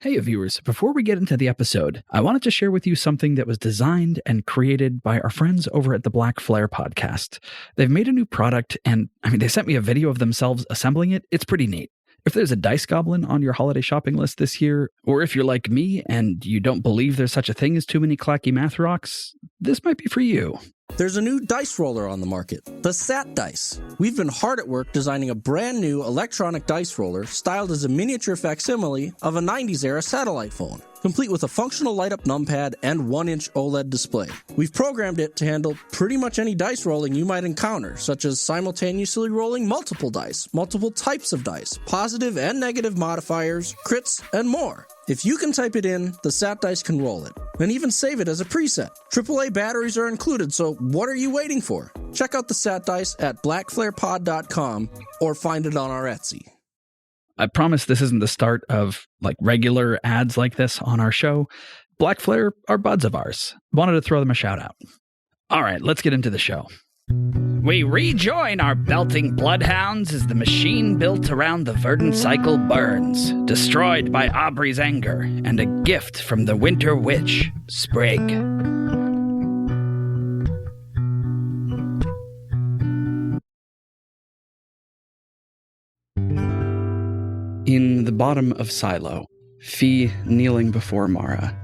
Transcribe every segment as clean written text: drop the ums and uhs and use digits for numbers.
Hey viewers, before we get into the episode, I wanted to share with you something that was designed and created by our friends over at the Black Flare podcast. They've made a new product and, they sent me a video of themselves assembling it. It's pretty neat. If there's a dice goblin on your holiday shopping list this year, or if you're like me and you don't believe there's such a thing as too many clacky math rocks, this might be for you. There's a new dice roller on the market, the Sat Dice. We've been hard at work designing a brand new electronic dice roller styled as a miniature facsimile of a 90s-era satellite phone, complete with a functional light-up numpad and 1-inch OLED display. We've programmed it to handle pretty much any dice rolling you might encounter, such as simultaneously rolling multiple dice, multiple types of dice, positive and negative modifiers, crits, and more. If you can type it in, the Sat Dice can roll it, and even save it as a preset. AAA batteries are included, so what are you waiting for? Check out the Sat Dice at blackflarepod.com or find it on our Etsy. I promise this isn't the start of regular ads like this on our show. Black Flare are buds of ours. Wanted to throw them a shout out. All right, let's get into the show. We rejoin our Belting Bloodhounds as the machine built around the Verdant Cycle burns, destroyed by Aubrey's anger and a gift from the Winter Witch, Sprig. In the bottom of Silo, Fee kneeling before Mara,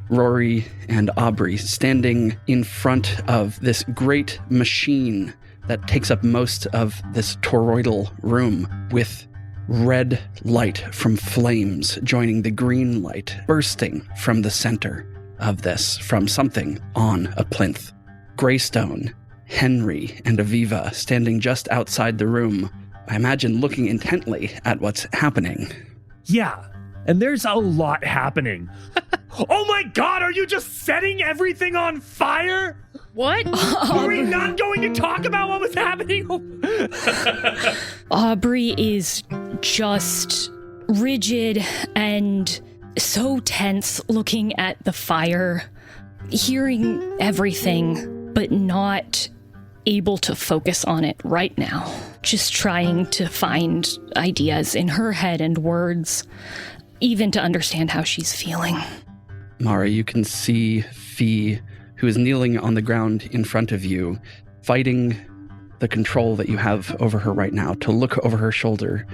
Rory and Aubrey standing in front of this great machine that takes up most of this toroidal room with red light from flames joining the green light bursting from the center of this from something on a plinth. Greystone, Henry, and Aviva standing just outside the room, I imagine looking intently at what's happening. Yeah, and there's a lot happening. Oh my god, are you just setting everything on fire? What? Were we not going to talk about what was happening? Aubrey is just rigid and so tense looking at the fire, hearing everything, but not able to focus on it right now. Just trying to find ideas in her head and words, even to understand how she's feeling. Mara, you can see Fee, who is kneeling on the ground in front of you, fighting the control that you have over her right now, to look over her shoulder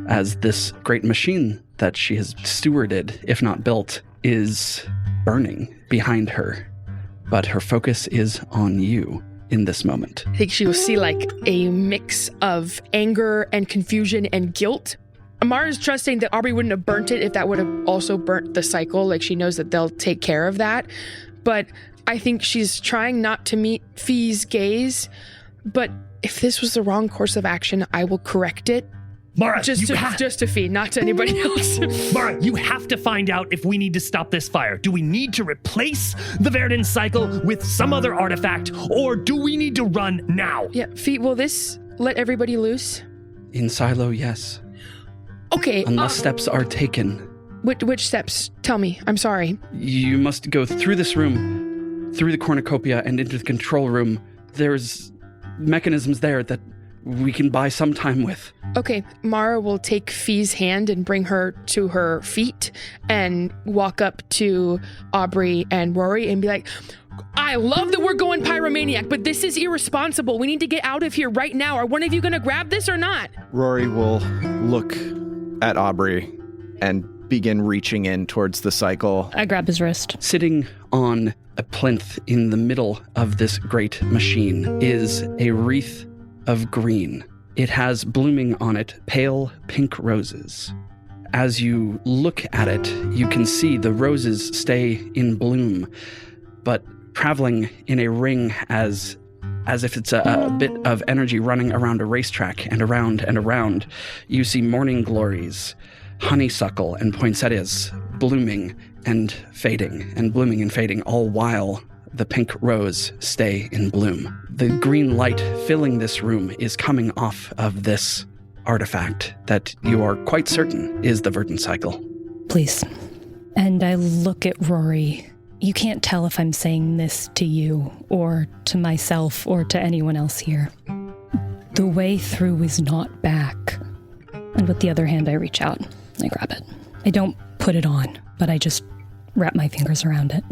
as this great machine that she has stewarded, if not built, is burning behind her. But her focus is on you in this moment. I think she will see a mix of anger and confusion and guilt. Amara's trusting that Aubrey wouldn't have burnt it if that would have also burnt the cycle. She knows that they'll take care of that. But I think she's trying not to meet Fee's gaze. But if this was the wrong course of action, I will correct it. Mara, just to Fee, not to anybody else. Mara, you have to find out if we need to stop this fire. Do we need to replace the Verdant Cycle with some other artifact, or do we need to run now? Yeah, Fee, will this let everybody loose? In Silo, yes. Okay. Unless steps are taken. Which steps? Tell me. I'm sorry. You must go through this room, through the cornucopia, and into the control room. There's mechanisms there that we can buy some time with. Okay, Mara will take Fee's hand and bring her to her feet and walk up to Aubrey and Rory and be like, I love that we're going pyromaniac, but this is irresponsible. We need to get out of here right now. Are one of you going to grab this or not? Rory will look at Aubrey and begin reaching in towards the cycle. I grab his wrist. Sitting on a plinth in the middle of this great machine is a wreath of green. It has blooming on it pale pink roses. As you look at it, you can see the roses stay in bloom, but traveling in a ring as if it's a bit of energy running around a racetrack and around and around. You see morning glories, honeysuckle and poinsettias blooming and fading and blooming and fading, all while the pink rose stay in bloom. The green light filling this room is coming off of this artifact that you are quite certain is the Verdant Cycle. Please. And I look at Rory. You can't tell if I'm saying this to you or to myself or to anyone else here. The way through is not back. And with the other hand, I reach out. I grab it. I don't put it on, but I just wrap my fingers around it.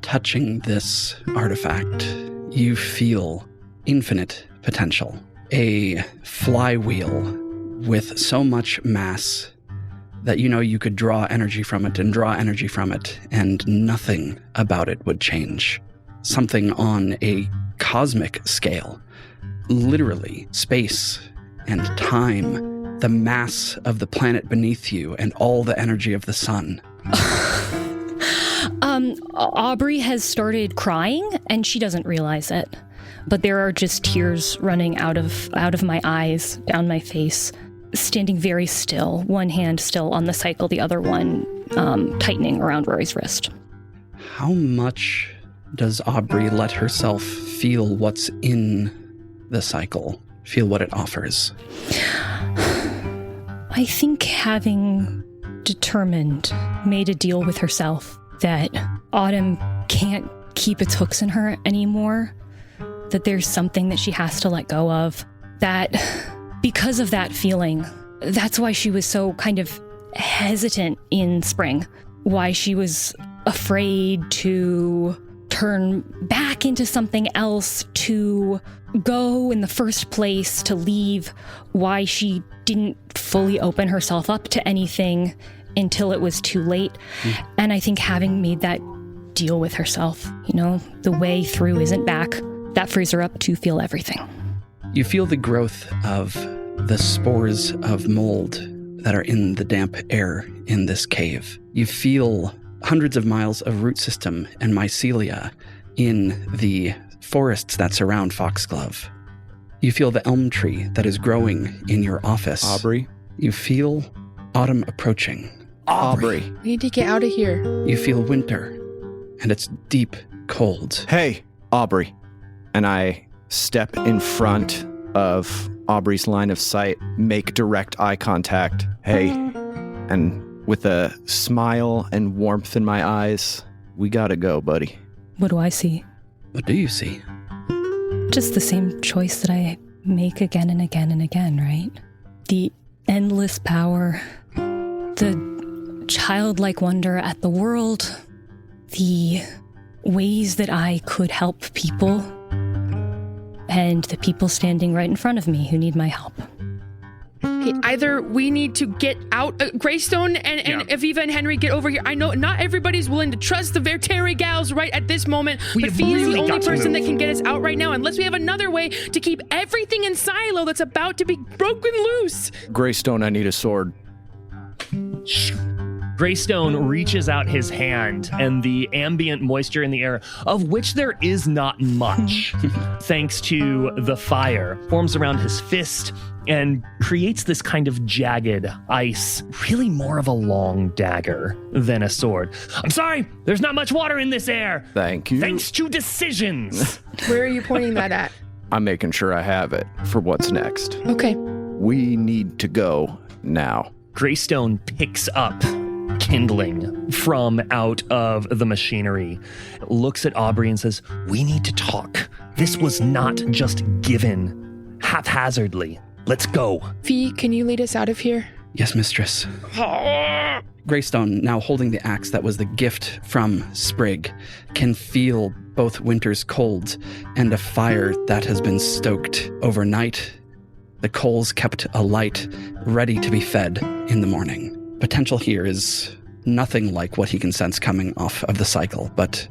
Touching this artifact, you feel infinite potential. A flywheel with so much mass that you know you could draw energy from it and draw energy from it, and nothing about it would change. Something on a cosmic scale. Literally, space and time, the mass of the planet beneath you, and all the energy of the sun. Aubrey has started crying, and she doesn't realize it. But there are just tears running out of my eyes, down my face, standing very still, one hand still on the cycle, the other one tightening around Rory's wrist. How much does Aubrey let herself feel what's in the cycle, feel what it offers? I think having made a deal with herself that Autumn can't keep its hooks in her anymore, that there's something that she has to let go of, that because of that feeling, that's why she was so kind of hesitant in spring, why she was afraid to turn back into something else, to go in the first place, to leave, why she didn't fully open herself up to anything until it was too late. And I think having made that deal with herself, the way through isn't back, that frees her up to feel everything. You feel the growth of the spores of mold that are in the damp air in this cave. You feel hundreds of miles of root system and mycelia in the forests that surround Foxglove. You feel the elm tree that is growing in your office. Aubrey? You feel autumn approaching. Aubrey. We need to get out of here. You feel winter, and it's deep cold. Hey, Aubrey. And I step in front of Aubrey's line of sight, make direct eye contact. Hey. And with a smile and warmth in my eyes, we gotta go, buddy. What do I see? What do you see? Just the same choice that I make again and again and again, right? The endless power, the childlike wonder at the world, the ways that I could help people, and the people standing right in front of me who need my help. Okay, either we need to get out, Greystone and Aviva and Henry, get over here. I know not everybody's willing to trust the Vertere gals right at this moment, but Fee is the only person that can get us out right now, unless we have another way to keep everything in silo that's about to be broken loose. Greystone, I need a sword. Greystone reaches out his hand, and the ambient moisture in the air, of which there is not much, thanks to the fire, forms around his fist and creates this kind of jagged ice, really more of a long dagger than a sword. I'm sorry, there's not much water in this air. Thank you. Thanks to decisions. Where are you pointing that at? I'm making sure I have it for what's next. Okay. We need to go now. Greystone picks up kindling from out of the machinery, looks at Aubrey and says, we need to talk. This was not just given haphazardly. Let's go. Fee, can you lead us out of here? Yes, mistress. Greystone, now holding the axe that was the gift from Sprig, can feel both winter's cold and a fire that has been stoked overnight. The coals kept alight, ready to be fed in the morning. Potential here is nothing like what he can sense coming off of the cycle, but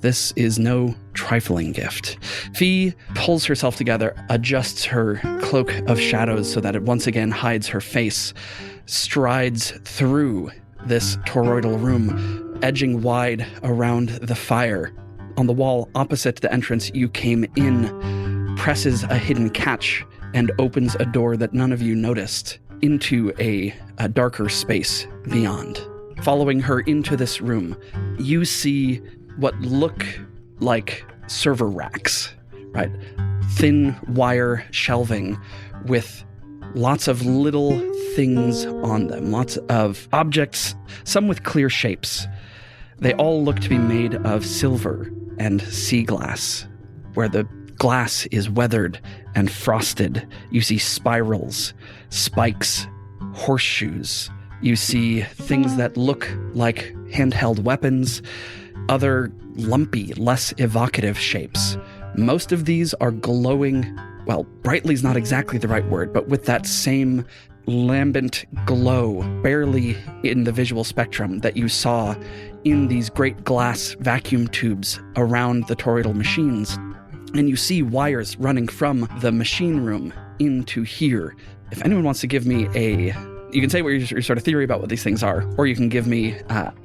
this is no trifling gift. Fee pulls herself together, adjusts her cloak of shadows so that it once again hides her face, strides through this toroidal room, edging wide around the fire. On the wall opposite the entrance you came in, presses a hidden catch and opens a door that none of you noticed into a darker space beyond. Following her into this room, you see what look like server racks, right? Thin wire shelving with lots of little things on them, lots of objects, some with clear shapes. They all look to be made of silver and sea glass. Where the glass is weathered and frosted, you see spirals, spikes, horseshoes, You see things that look like handheld weapons, other lumpy, less evocative shapes. Most of these are glowing, well, brightly is not exactly the right word, but with that same lambent glow, barely in the visual spectrum that you saw in these great glass vacuum tubes around the toroidal machines. And you see wires running from the machine room into here. If anyone wants to give me you can say what your sort of theory about what these things are, or you can give me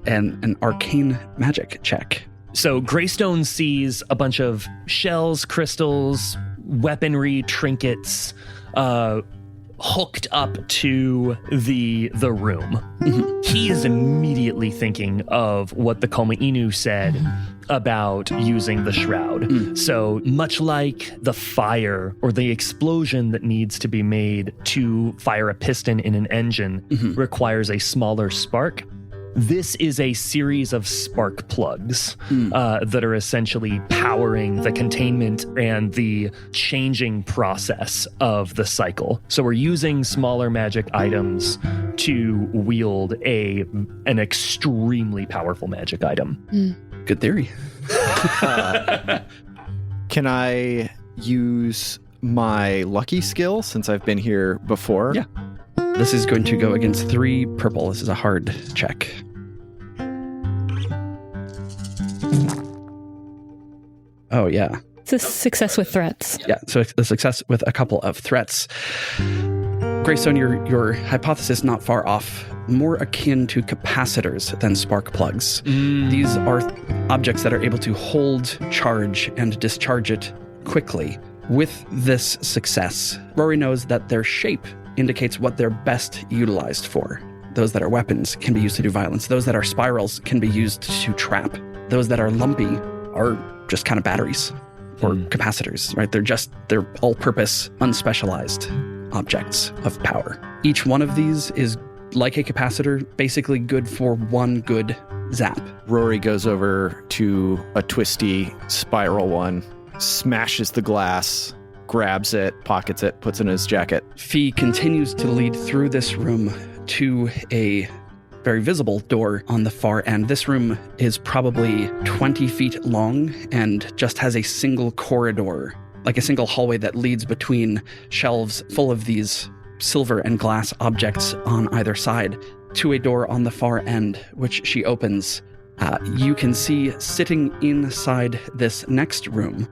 an arcane magic check. So Greystone sees a bunch of shells, crystals, weaponry, trinkets, hooked up to the room. Mm-hmm. He is immediately thinking of what the Koma Inu said about using the shroud. Mm. So much like the fire or the explosion that needs to be made to fire a piston in an engine requires a smaller spark, this is a series of spark plugs that are essentially powering the containment and the changing process of the cycle. So we're using smaller magic items to wield an extremely powerful magic item. Good theory. Can I use my lucky skill since I've been here before? Yeah. This is going to go against 3 purple. This is a hard check. Oh, yeah. It's a success with threats. Yeah, so a success with a couple of threats. Greystone, your hypothesis not far off, more akin to capacitors than spark plugs. These are objects that are able to hold charge and discharge it quickly. With this success, Rory knows that their shape indicates what they're best utilized for. Those that are weapons can be used to do violence. Those that are spirals can be used to trap. Those that are lumpy are just kind of batteries or capacitors, right? They're all-purpose, unspecialized objects of power. Each one of these is like a capacitor, basically good for one good zap. Rory goes over to a twisty spiral one, smashes the glass, grabs it, pockets it, puts it in his jacket. Fee continues to lead through this room to a very visible door on the far end. This room is probably 20 feet long and just has a single corridor, like a single hallway that leads between shelves full of these silver and glass objects on either side to a door on the far end, which she opens. You can see sitting inside this next room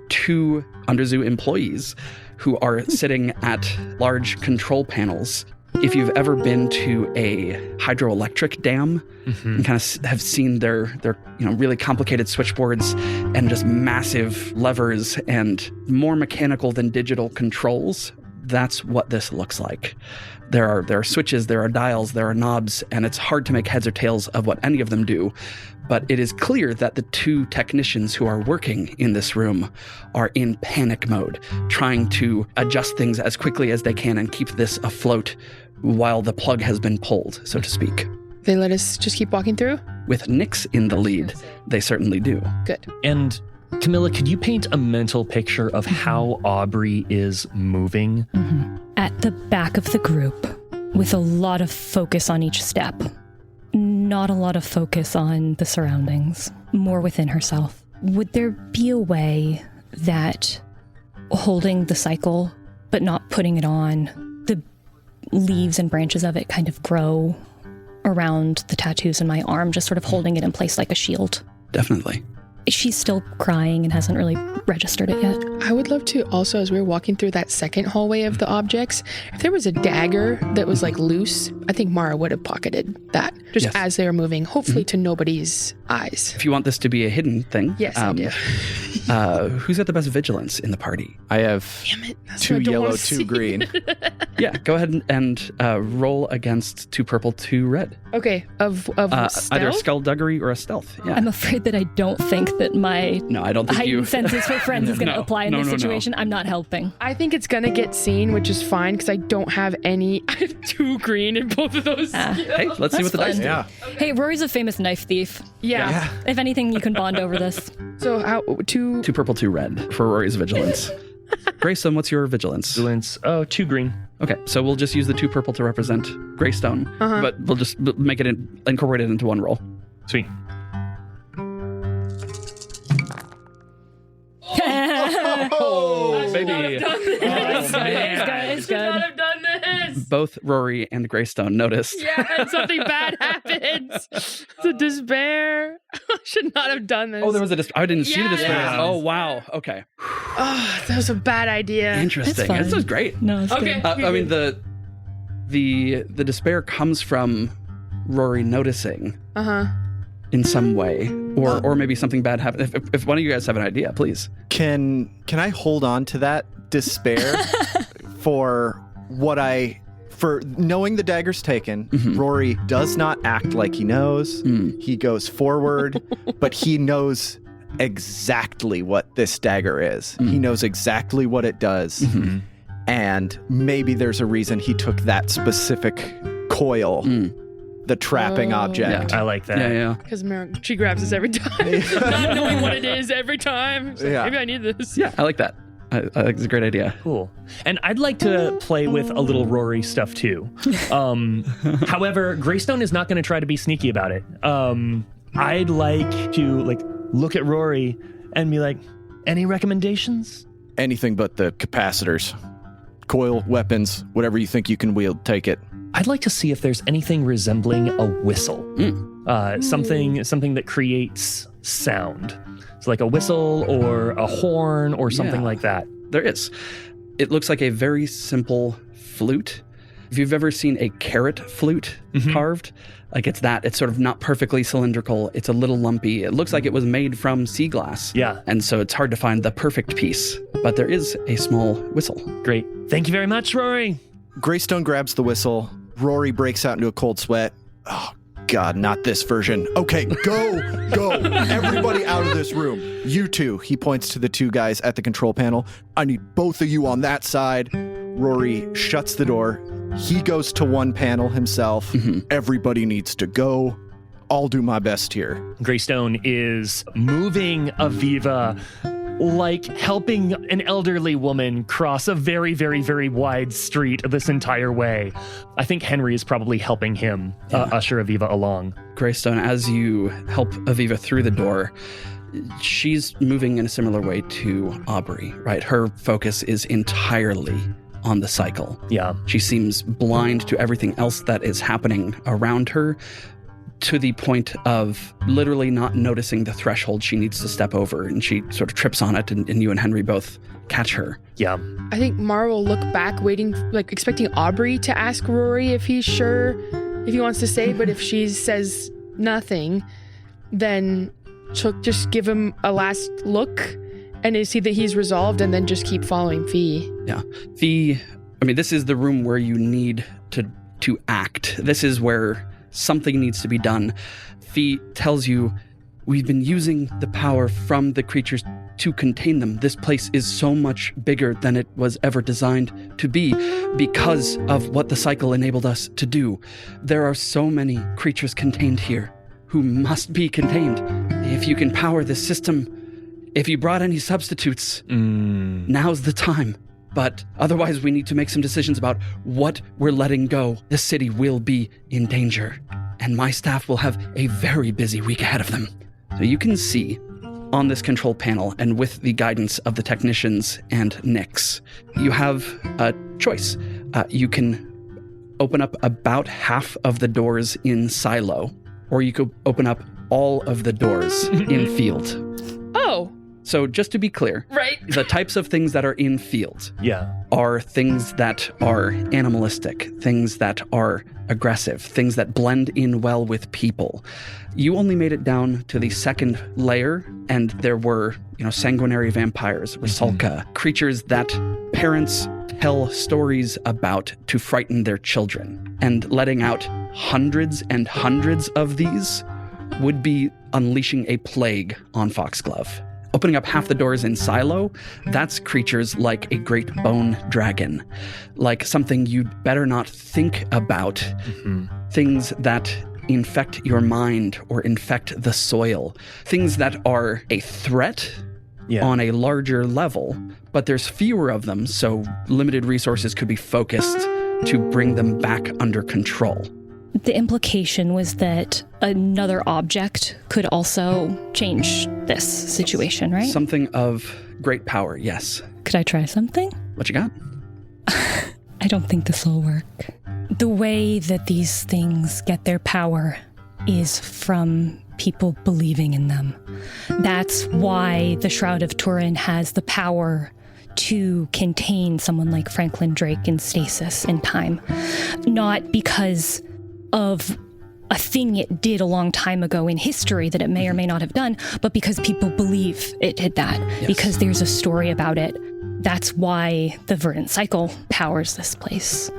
2 Underzoo employees who are sitting at large control panels. If you've ever been to a hydroelectric dam and kind of have seen their really complicated switchboards and just massive levers and more mechanical than digital controls, that's what this looks like. There are switches, there are dials, there are knobs, and it's hard to make heads or tails of what any of them do. But it is clear that the 2 technicians who are working in this room are in panic mode, trying to adjust things as quickly as they can and keep this afloat while the plug has been pulled, so to speak. They let us just keep walking through? With Nyx in the lead, they certainly do. Good. And Camilla, could you paint a mental picture of how Aubrey is moving? At the back of the group, with a lot of focus on each step. Not a lot of focus on the surroundings, more within herself. Would there be a way that holding the cycle, but not putting it on, the leaves and branches of it kind of grow around the tattoos in my arm, just sort of holding it in place like a shield? Definitely. She's still crying and hasn't really registered it yet. I would love to also, as we were walking through that second hallway of the objects, if there was a dagger that was like loose, I think Mara would have pocketed that just as they were moving, hopefully to nobody's eyes. If you want this to be a hidden thing. Yes, I do. Who's got the best vigilance in the party? I have Damn it. That's 2 what I don't yellow, wanna 2 see. green. Yeah, go ahead and roll against 2 purple, 2 red. Okay, of Either stealth? skullduggery or a stealth. Yeah. I'm afraid that I don't think that my No, I don't think you... heightened senses for friends is going to No, apply in no, this no, no. situation. I'm not helping. I think it's gonna get seen, which is fine because I don't have any. I have 2 green in both of those. Hey, let's see what the dice do. Yeah. Hey, Rory's a famous knife thief. Yeah. If anything, you can bond over this. So how 2? 2 purple, 2 red for Rory's vigilance. Greystone, what's your vigilance? Vigilance, 2 green. Okay, so we'll just use the 2 purple to represent Greystone, but we'll just make it incorporate it into one roll. Sweet. Oh, baby. It's good. Should not have done this. Both Rory and Greystone noticed. Yeah, and something bad happens. The despair. Should not have done this. Oh, there was I didn't see the despair. Yes. Oh, wow. Okay. Oh, that was a bad idea. Interesting. fine. This was great. No, it's Okay. good. I mean, the despair comes from Rory noticing in some way, or maybe something bad happened. If one of you guys have an idea, please. Can I hold on to that despair for knowing the dagger's taken? Rory does not act like he knows. He goes forward, but he knows exactly what this dagger is. He knows exactly what it does. And maybe there's a reason he took that specific coil, the trapping object. I like that. Yeah. Because she grabs us every time, not knowing what it is every time. It's like, Yeah. maybe I need this. Yeah, I like that. I think it's a great idea. Cool. And I'd like to play with a little Rory stuff too. However, Greystone is not going to try to be sneaky about it. I'd like to look at Rory and be like, any recommendations? Anything but the capacitors. Coil, weapons, whatever you think you can wield, take it. I'd like to see if there's anything resembling a whistle. Something that creates sound. So like a whistle or a horn or something like that. There is. It looks like a very simple flute. If you've ever seen a carrot flute carved, it's sort of not perfectly cylindrical. It's a little lumpy. It looks like it was made from sea glass. Yeah. And so it's hard to find the perfect piece, but there is a small whistle. Great. Thank you very much, Rory. Greystone grabs the whistle. Rory breaks out into a cold sweat. Oh, God, not this version. Okay, go. Everybody out of this room. You two, he points to the 2 guys at the control panel. I need both of you on that side. Rory shuts the door. He goes to one panel himself. Everybody needs to go. I'll do my best here. Greystone is moving Aviva like helping an elderly woman cross a very, very, very wide street this entire way. I think Henry is probably helping him usher Aviva along. Greystone, as you help Aviva through the door, she's moving in a similar way to Aubrey, right? Her focus is entirely on the cycle. Yeah. She seems blind to everything else that is happening around her, to the point of literally not noticing the threshold she needs to step over, and she sort of trips on it, and you and Henry both catch her. Yeah. I think Mara will look back, waiting, expecting Aubrey to ask Rory if he's sure, if he wants to say, but if she says nothing, then she'll just give him a last look and see that he's resolved, and then just keep following Fee. Yeah. This is the room where you need to act. This is where something needs to be done. Fee tells you, we've been using the power from the creatures to contain them. This place is so much bigger than it was ever designed to be because of what the cycle enabled us to do. There are so many creatures contained here who must be contained. If you can power this system, if you brought any substitutes, now's the time. But otherwise, we need to make some decisions about what we're letting go. This city will be in danger, and my staff will have a very busy week ahead of them. So you can see on this control panel, and with the guidance of the technicians and Nyx, you have a choice. You can open up about half of the doors in silo, or you could open up all of the doors in field. Oh. So just to be clear, Right. the types of things that are in field Yeah. are things that are animalistic, things that are aggressive, things that blend in well with people. You only made it down to the second layer, and there were, sanguinary vampires, Rusalka, creatures that parents tell stories about to frighten their children. And letting out hundreds and hundreds of these would be unleashing a plague on Foxglove. Opening up half the doors in silo, that's creatures like a great bone dragon, like something you'd better not think about, things that infect your mind or infect the soil, things that are a threat on a larger level, but there's fewer of them, so limited resources could be focused to bring them back under control. The implication was that another object could also change this situation, right? Something of great power, yes. Could I try something? What you got? I don't think this will work. The way that these things get their power is from people believing in them. That's why the Shroud of Turin has the power to contain someone like Franklin Drake in stasis in time. Not because of a thing it did a long time ago in history that it may or may not have done, but because people believe it did that. Yes. Because there's a story about it. That's why the Verdant Cycle powers this place,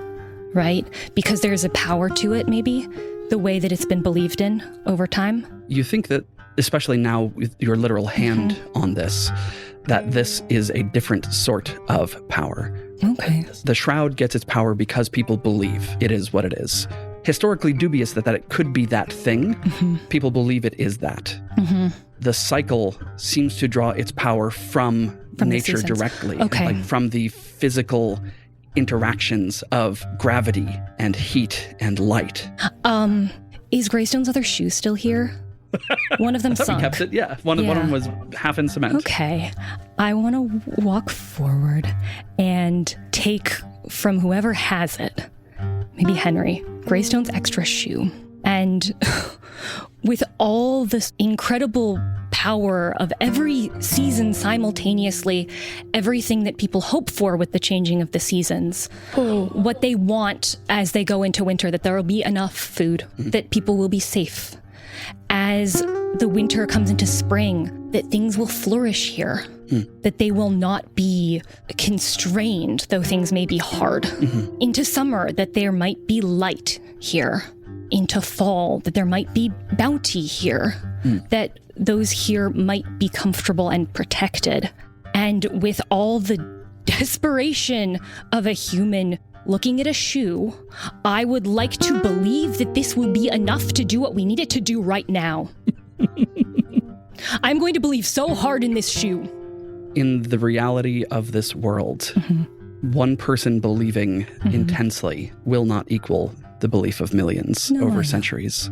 right? Because there's a power to it, maybe, the way that it's been believed in over time. You think that, especially now with your literal hand on this, that this is a different sort of power. Okay. The Shroud gets its power because people believe it is what it is. Historically dubious that it could be that thing. People believe it is that. The cycle seems to draw its power from nature directly. Okay. Like from the physical interactions of gravity and heat and light. Is Greystone's other shoe still here? One of them sunk. We kept it, yeah. One of them was half in cement. Okay. I want to walk forward and take from whoever has it, maybe Henry, Greystone's extra shoe. And with all this incredible power of every season simultaneously, everything that people hope for with the changing of the seasons, what they want as they go into winter, that there will be enough food, that people will be safe. As the winter comes into spring, that things will flourish here, that they will not be constrained, though things may be hard. Into summer, that there might be light here. Into fall, that there might be bounty here, that those here might be comfortable and protected. And with all the desperation of a human looking at a shoe, I would like to believe that this will be enough to do what we need it to do right now. I'm going to believe so hard in this shoe. In the reality of this world, one person believing intensely will not equal the belief of millions over centuries.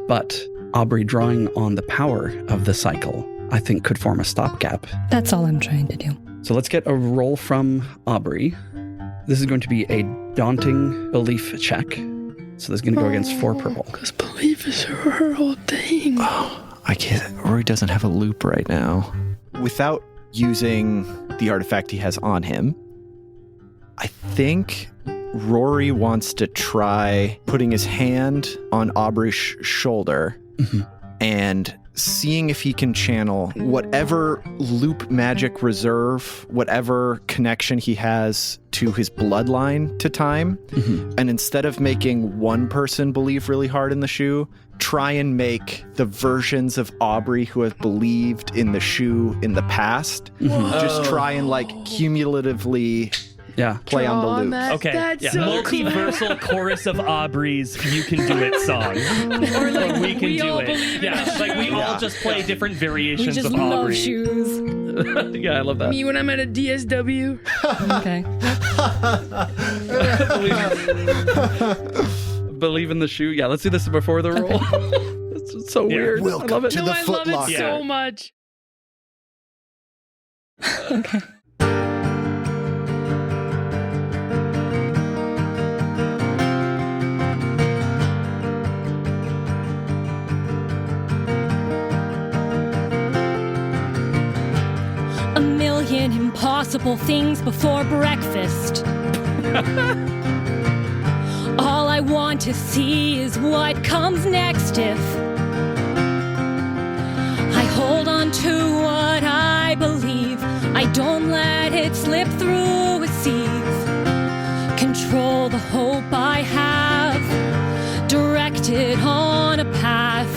But Aubrey drawing on the power of the cycle, I think could form a stopgap. That's all I'm trying to do. So let's get a roll from Aubrey. This is going to be a daunting belief check. So this is going to go against 4 purple. Because belief is her whole thing. Oh, I can't. Rory doesn't have a loop right now. Without using the artifact he has on him, I think Rory wants to try putting his hand on Aubrey's shoulder and seeing if he can channel whatever loop magic reserve, whatever connection he has to his bloodline to time. And instead of making one person believe really hard in the shoe, try and make the versions of Aubrey who have believed in the shoe in the past, just try and like cumulatively play on the loop. Okay. That's so multiversal chorus of Aubrey's "You Can Do It" song. Or like we can do it. Like we all just play different variations We just of love Aubrey. shoes. Yeah, I love that. Me when I'm at a DSW. Okay. Believe in the shoe. Yeah, let's do this before the roll. It's so weird. Welcome I love it. to the I love it footlocker. so much. Okay. A million impossible things before breakfast. All I want to see is what comes next if I hold on to what I believe. I don't let it slip through a sieve. Control the hope I have, direct it on a path.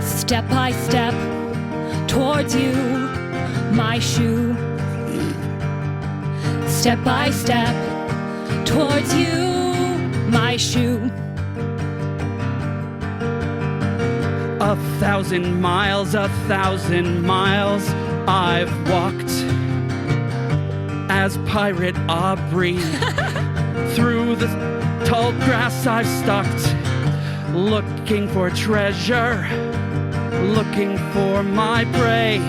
Step by step towards you, my shoe. Step by step towards you, my shoe. 1,000 miles, 1,000 miles I've walked as Pirate Aubrey. Through the tall grass I've stalked, looking for treasure, looking for my prey.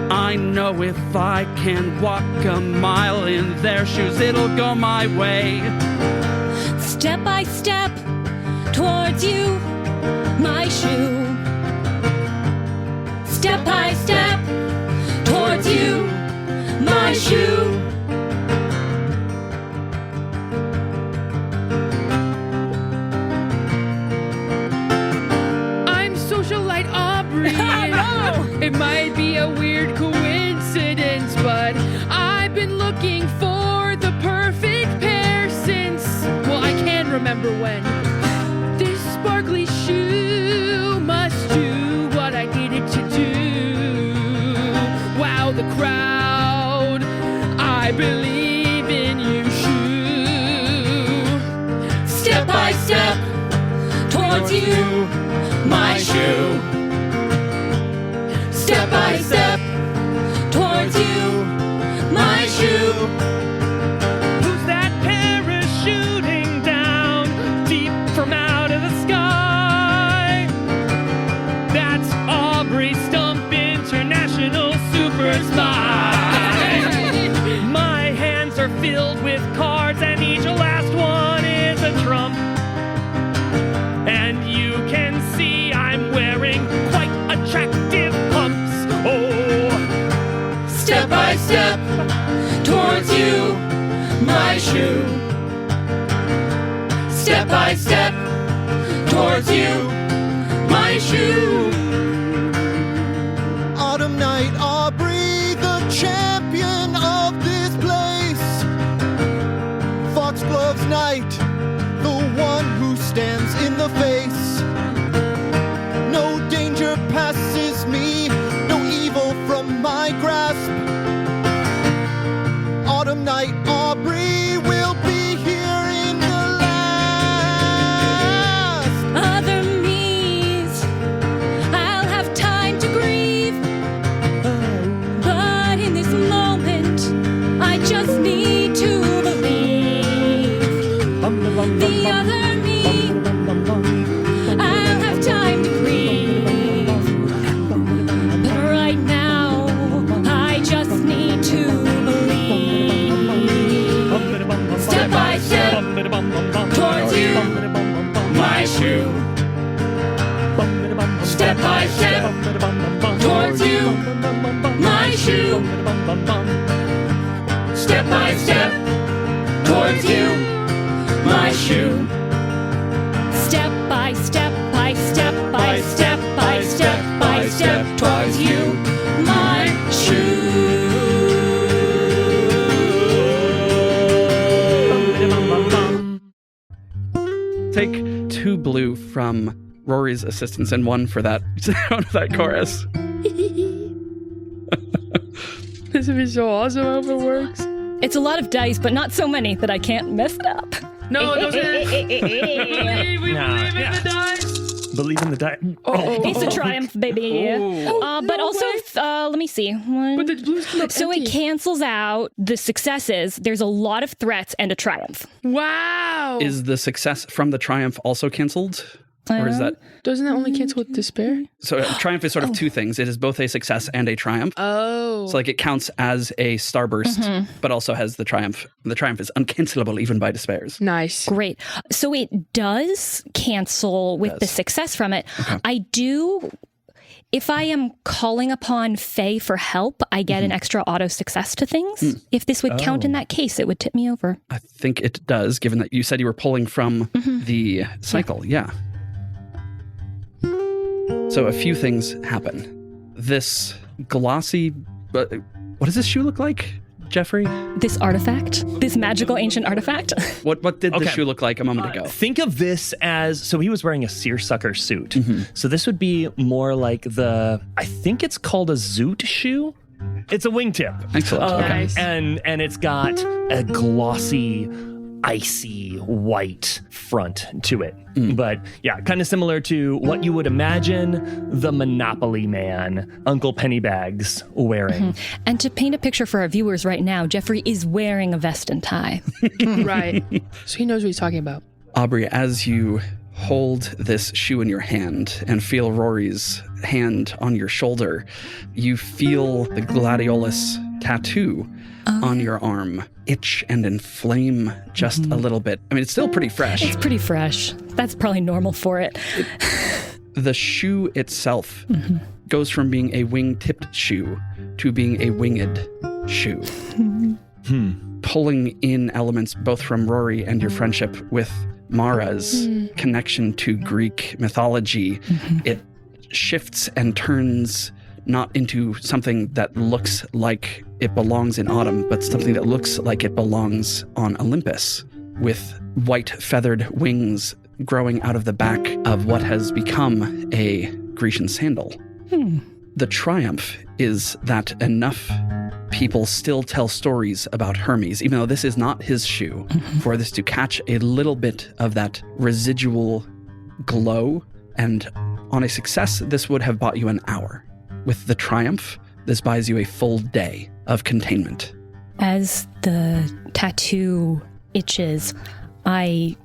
I know if I can walk a mile in their shoes, it'll go my way. Step by step towards you, my shoe. Step by step towards you, my shoe. I'm socialite Aubrey. It might be a weird coincidence, but I've been looking for the perfect pair since, well, I can't remember when. This sparkly shoe must do what I needed to do. Wow, the crowd, I believe in you, shoe. Step by step towards you, my shoe. Step by step towards you, my shoe. Who's that parachuting down deep from out of the sky? That's Aubrey Stump, international super spy. My hands are filled with cards and each last one is a trump. And you can see I'm wearing quite attractive pumps. Oh, Step by step towards you, my shoe. Step by step towards you, my shoe. Autumn night, Aubrey, the champion of this place. Foxgloves night, the one who stands in the face. No danger passes me, no evil from my grasp. Autumn night, Aubrey will be here in the last. Other me's, I'll have time to grieve. But in this moment, I just need to believe. The other me, I'll have time to grieve. But right now, I just need to believe. Step by step towards you, my shoe. Step by step towards you, my shoe. Step by step towards you, my shoe. Step by step by step by step by step by step towards you, my shoe. Take 2 blue from Rory's assistance and 1 for that sound of that chorus. This would be so awesome. I hope it works. It's a lot of dice, but not so many that I can't mess it up. No, those are. We believe in the dice. believe in the diet. It's a triumph, baby. But also, let me see. But the blues come up So empty. it cancels out the successes. There's a lot of threats and a triumph. Wow. Is the success from the triumph also canceled? Or is that... Doesn't that only cancel with despair? So triumph is sort of two things. It is both a success and a triumph. Oh. So like it counts as a starburst, but also has the triumph. The triumph is uncancelable even by despairs. Nice. Great. So it does cancel with the success from it. Okay. I do... If I am calling upon Faye for help, I get an extra auto success to things. If this would count in that case, it would tip me over. I think it does, given that you said you were pulling from the cycle. Yeah. So a few things happen. This glossy... what does this shoe look like, Jeffrey? This artifact, this magical ancient artifact. What did the Okay. shoe look like a moment ago? Think of this as, so he was wearing a seersucker suit. So this would be more like I think it's called a zoot shoe. It's a wingtip. Excellent. Okay. Nice. And it's got a glossy, icy white front to it. But yeah, kind of similar to what you would imagine the Monopoly man, Uncle Pennybags, wearing. And to paint a picture for our viewers right now, Jeffrey is wearing a vest and tie. Right. So he knows what he's talking about. Aubrey, as you hold this shoe in your hand and feel Rory's hand on your shoulder, you feel the gladiolus tattoo on your arm itch and inflame just a little bit. I mean, it's still pretty fresh. It's pretty fresh. That's probably normal for it. The shoe itself goes from being a wing-tipped shoe to being a winged shoe. Pulling in elements both from Rory and your friendship with Mara's connection to Greek mythology. It shifts and turns not into something that looks like it belongs in autumn, but something that looks like it belongs on Olympus, with white feathered wings growing out of the back of what has become a Grecian sandal. The triumph is that enough people still tell stories about Hermes, even though this is not his shoe, for this to catch a little bit of that residual glow. And on a success, this would have bought you an hour. With the triumph, this buys you a full day of containment. As the tattoo itches, I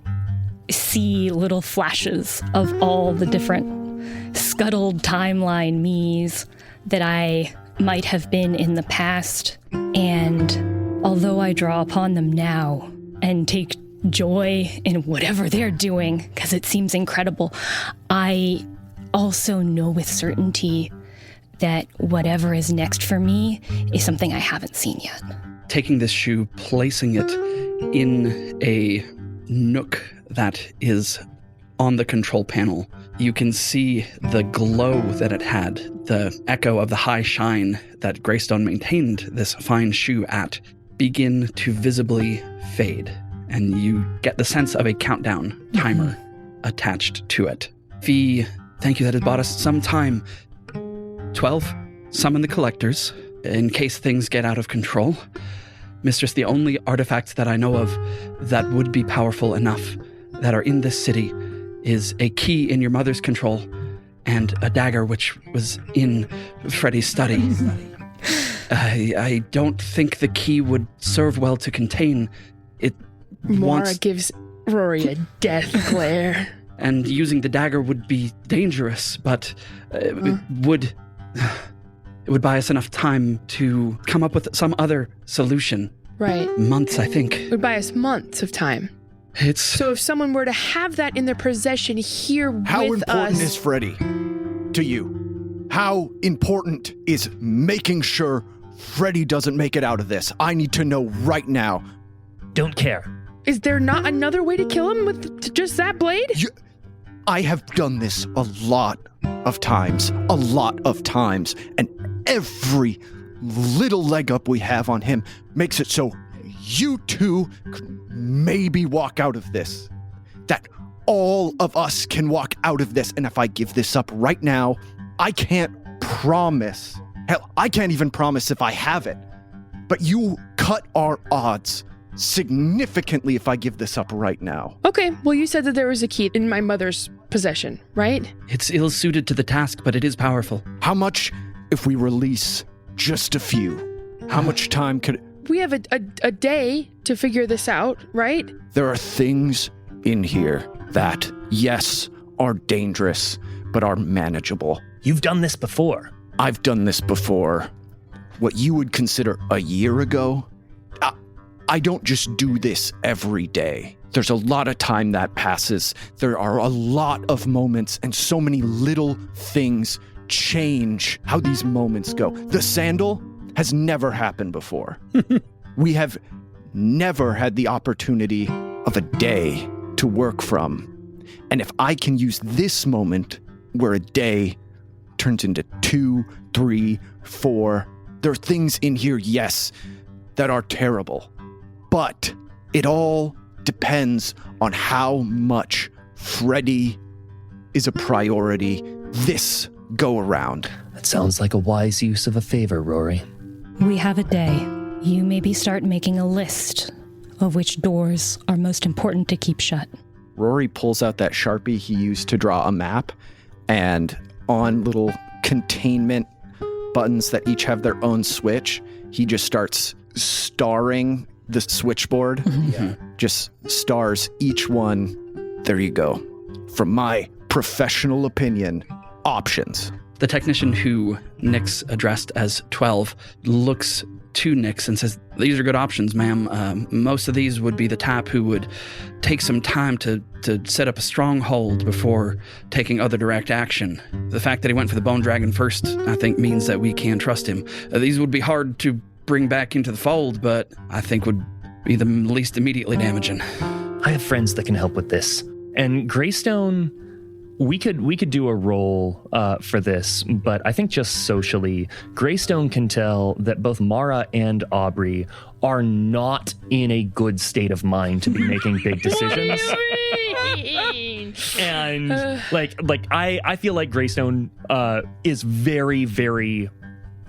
see little flashes of all the different scuttled timeline me's that I might have been in the past. And although I draw upon them now and take joy in whatever they're doing, because it seems incredible, I also know with certainty that whatever is next for me is something I haven't seen yet. Taking this shoe, placing it in a nook that is on the control panel, you can see the glow that it had, the echo of the high shine that Greystone maintained this fine shoe at, begin to visibly fade. And you get the sense of a countdown timer attached to it. Fee, thank you, that has bought us some time. 12, summon the collectors in case things get out of control. Mistress, the only artifacts that I know of that would be powerful enough that are in this city is a key in your mother's control and a dagger which was in Freddy's study. I don't think the key would serve well to contain it. Mara gives Rory a death glare. And using the dagger would be dangerous, but it would buy us enough time to come up with some other solution. Right. Months, I think. It would buy us months of time. So if someone were to have that in their possession here with us... How important is Freddy to you? How important is making sure Freddy doesn't make it out of this? I need to know right now. Don't care. Is there not another way to kill him with just that blade? I have done this a lot of times, and every little leg up we have on him makes it so you two could maybe walk out of this. That all of us can walk out of this, and if I give this up right now, I can't promise. Hell, I can't even promise if I have it. But you cut our odds significantly if I give this up right now. Okay, well, you said that there was a key in my mother's possession, right? It's ill-suited to the task, but it is powerful. How much if we release just a few? How much time could... We have a day to figure this out, right? There are things in here that, yes, are dangerous, but are manageable. You've done this before. I've done this before. What you would consider a year ago, I don't just do this every day. There's a lot of time that passes. There are a lot of moments, and so many little things change how these moments go. The sandal has never happened before. We have never had the opportunity of a day to work from. And if I can use this moment where a day turns into 2, 3, 4, there are things in here, yes, that are terrible. But it all depends on how much Freddy is a priority this go around. That sounds like a wise use of a favor, Rory. We have a day. You maybe start making a list of which doors are most important to keep shut. Rory pulls out that Sharpie he used to draw a map, and on little containment buttons that each have their own switch, he just starts starring the switchboard. Just stars each one. There you go. From my professional opinion, options. The technician who Nyx addressed as 12 looks to Nyx and says, "These are good options, ma'am. Most of these would be the type who would take some time to set up a stronghold before taking other direct action. The fact that he went for the Bone Dragon first, I think, means that we can trust him. These would be hard to bring back into the fold, but I think would be the least immediately damaging." I have friends that can help with this. And Greystone, we could do a roll for this, but I think just socially, Greystone can tell that both Mara and Aubrey are not in a good state of mind to be making big decisions. And I feel like Greystone is very, very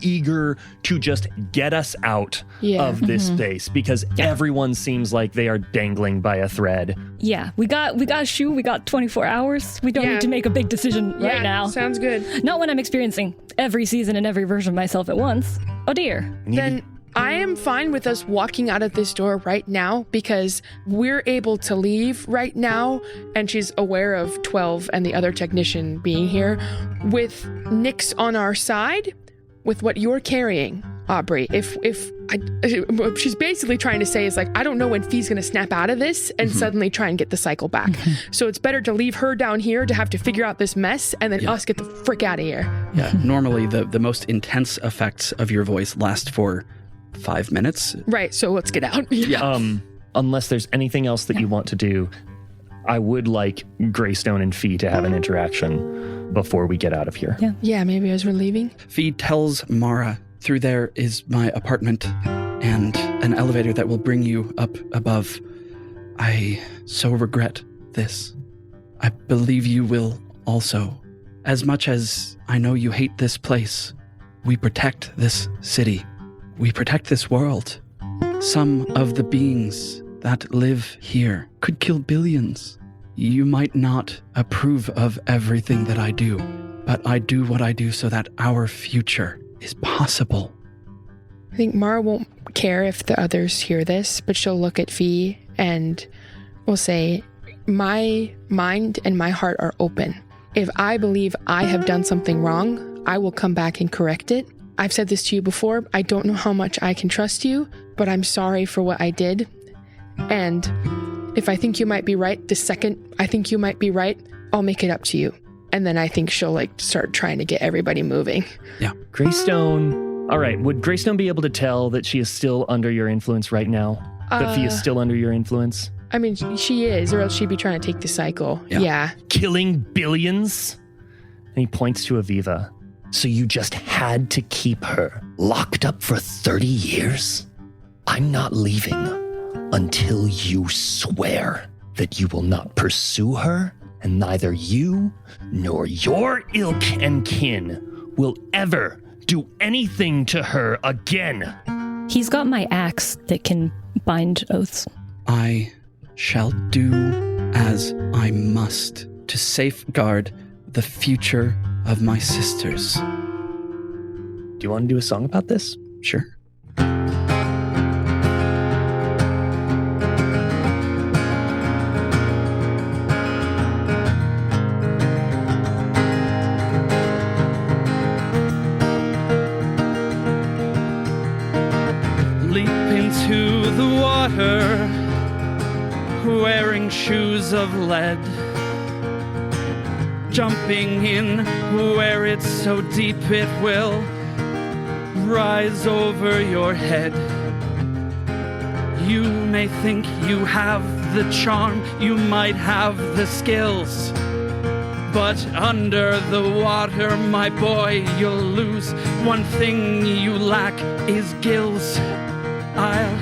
eager to just get us out of this space because everyone seems like they are dangling by a thread. Yeah, we got a shoe. We got 24 hours. We don't need to make a big decision right now. Sounds good. Not when I'm experiencing every season and every version of myself at once. Oh dear. Then I am fine with us walking out of this door right now because we're able to leave right now, and she's aware of 12 and the other technician being here with Nyx on our side. With what you're carrying, Aubrey, what she's basically trying to say is like, I don't know when Fee's going to snap out of this and suddenly try and get the cycle back. So it's better to leave her down here to have to figure out this mess and then us get the frick out of here. Yeah, normally the most intense effects of your voice last for 5 minutes. Right, so let's get out. Unless there's anything else that you want to do, I would like Greystone and Fee to have an interaction before we get out of here. Yeah, maybe as we're leaving. Fee tells Mara, "Through there is my apartment and an elevator that will bring you up above. I so regret this. I believe you will also. As much as I know you hate this place, we protect this city. We protect this world. Some of the beings that live here could kill billions. You might not approve of everything that I do, but I do what I do so that our future is possible." I think Mara won't care if the others hear this, but she'll look at Fee and will say, my mind and my heart are open. If I believe I have done something wrong, I will come back and correct it. I've said this to you before. I don't know how much I can trust you, but I'm sorry for what I did. And if I think you might be right, the second I think you might be right, I'll make it up to you. And then I think she'll start trying to get everybody moving. Yeah. Greystone. All right. Would Greystone be able to tell that she is still under your influence right now? That Fee is still under your influence? I mean, she is, or else she'd be trying to take the cycle. Yeah. Killing billions? And he points to Aviva. So you just had to keep her locked up for 30 years? I'm not leaving until you swear that you will not pursue her, and neither you nor your ilk and kin will ever do anything to her again. He's got my axe that can bind oaths. I shall do as I must to safeguard the future of my sisters. Do you want to do a song about this? Sure. Leap into the water, wearing shoes of lead, jumping in where it's so deep it will rise over your head. You may think you have the charm, you might have the skills, but under the water, my boy, you'll lose. One thing you lack is gills. I'll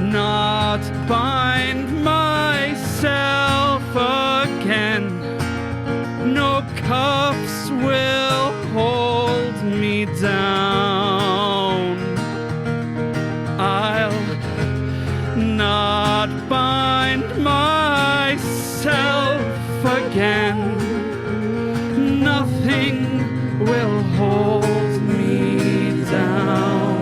not bind myself again. No cuffs will hold me down. I'll not bind myself again. Nothing will hold me down.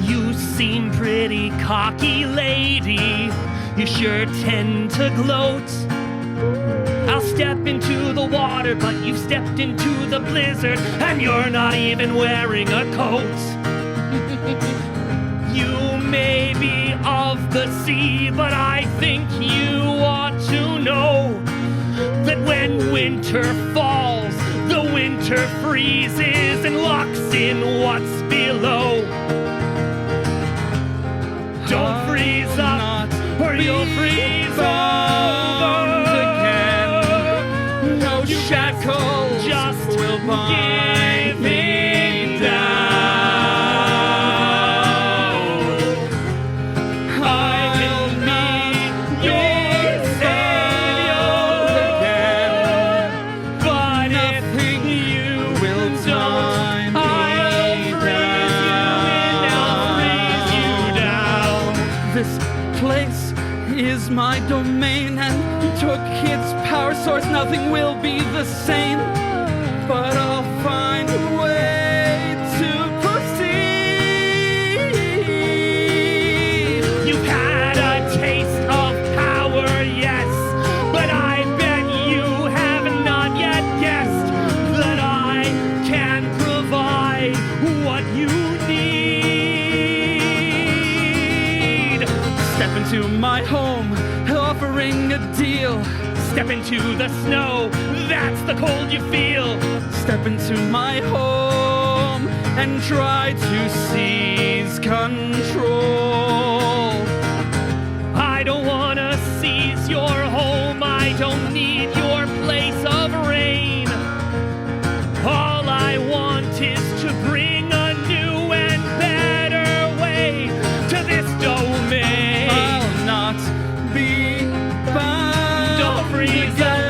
You seem pretty cocky, lady. You sure tend to gloat. I'll step into the water, but you've stepped into the blizzard, and you're not even wearing a coat. You may be of the sea, but I think you ought to know that when winter falls, the winter freezes and locks in what's below. Don't freeze up, or you'll freeze over. No shackles Just will bind me down. I'll be your savior again, But nothing if you will don't, bind me I'll freeze you in, I'll freeze you down. This place is my domain, and took its power source. Nothing will be the same, but I'll find a way to proceed. You've had a taste of power, yes, but I bet you have not yet guessed that I can provide what you need. Step into my home, offering a deal. Step into the snow, that's the cold you feel. Step into my home and try to seize control. I don't wanna seize your home, I don't need your place of reign. All I want is to bring a new and better way to this domain. I'll not be bound. Don't freeze up,